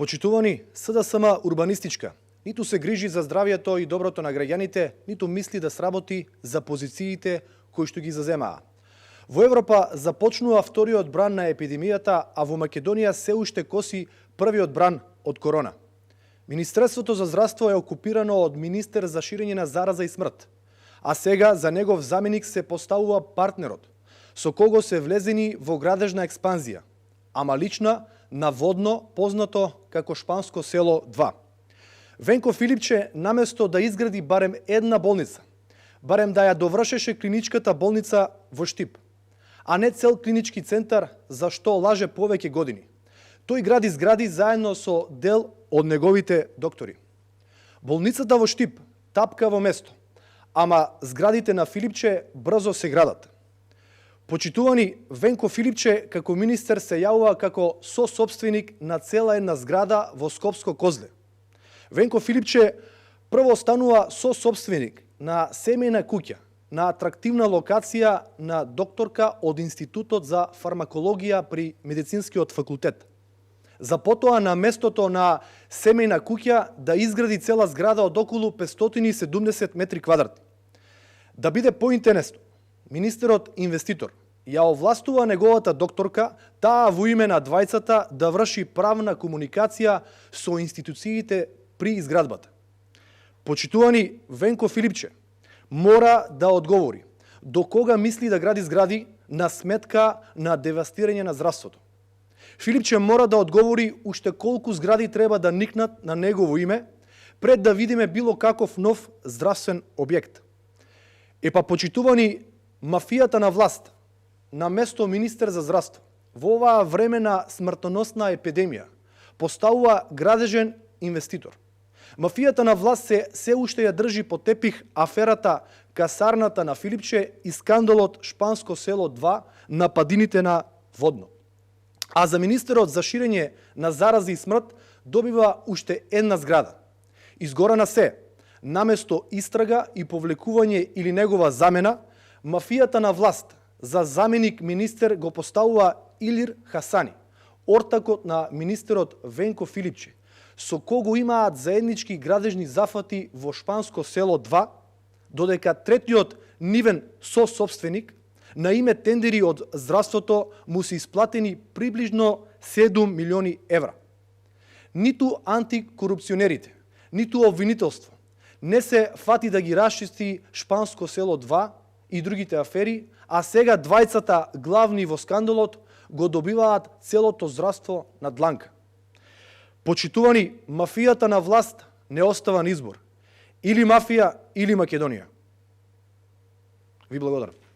Почитувани, СДСМ урбанистичка ниту се грижи за здравието и доброто на граѓаните, ниту мисли да сработи за позициите кои што ги заземаа. Во Европа започнува вториот бран на епидемијата, а во Македонија се уште коси првиот бран од корона. Министерството за здравство е окупирано од министер за ширење на зараза и смрт, а сега за негов заменик се поставува партнерот, со кого се влезени во градежна експанзија, ама лична, наводно познато како Шпанско село 2. Венко Филипче, наместо да изгради барем една болница, барем да ја довршеше клиничката болница во Штип, а не цел клинички центар, за што лаже повеќе години. Тој гради згради заедно со дел од неговите доктори. Болницата во Штип тапка во место, ама зградите на Филипче брзо се градат. Почитувани, Венко Филипче како министер се јавува како сосопственик на цела една зграда во Скопско Козле. Венко Филипче прво станува сосопственик на семејна куќа, на атрактивна локација на докторка од Институтот за фармакологија при Медицинскиот факултет. За потоа на местото на семејна куќа да изгради цела зграда од околу 570 метри квадратни. Да биде поинтересно, министерот инвеститор ја овластува неговата докторка, таа во име на двајцата да врши правна комуникација со институциите при изградбата. Почитувани, Венко Филипче мора да одговори до кога мисли да гради згради на сметка на девастирање на здравството. Филипче мора да одговори уште колку згради треба да никнат на негово име пред да видиме било каков нов здравствен објект. Почитувани, мафијата на власт, на место министер за здравство, во оваа време на смртоносна епидемија, поставува градежен инвеститор. Мафијата на власт се уште ја држи под тепих аферата касарната на Филипче и скандалот Шпанско село 2 на падините на Водно. А за министерот за ширење на зарази и смрт добива уште една зграда. Изгорана се, наместо истрага и повлекување или негова замена, мафијата на власт за заменик министер го поставува Илир Хасани, ортакот на министерот Венко Филипче, со кого имаат заеднички градежни зафати во Шпанско село 2, додека третиот нивен сосопственик на име тендери од здравството му се исплатени приближно 7 милиони евра. Ниту антикорупционерите, ниту обвинителство не се фати да ги расчисти Шпанско село 2 и другите афери, а сега двајцата главни во скандалот го добиваат целото здравство на дланка. Почитувани, мафијата на власт не остава на избор. Или мафија, или Македонија. Ви благодарам.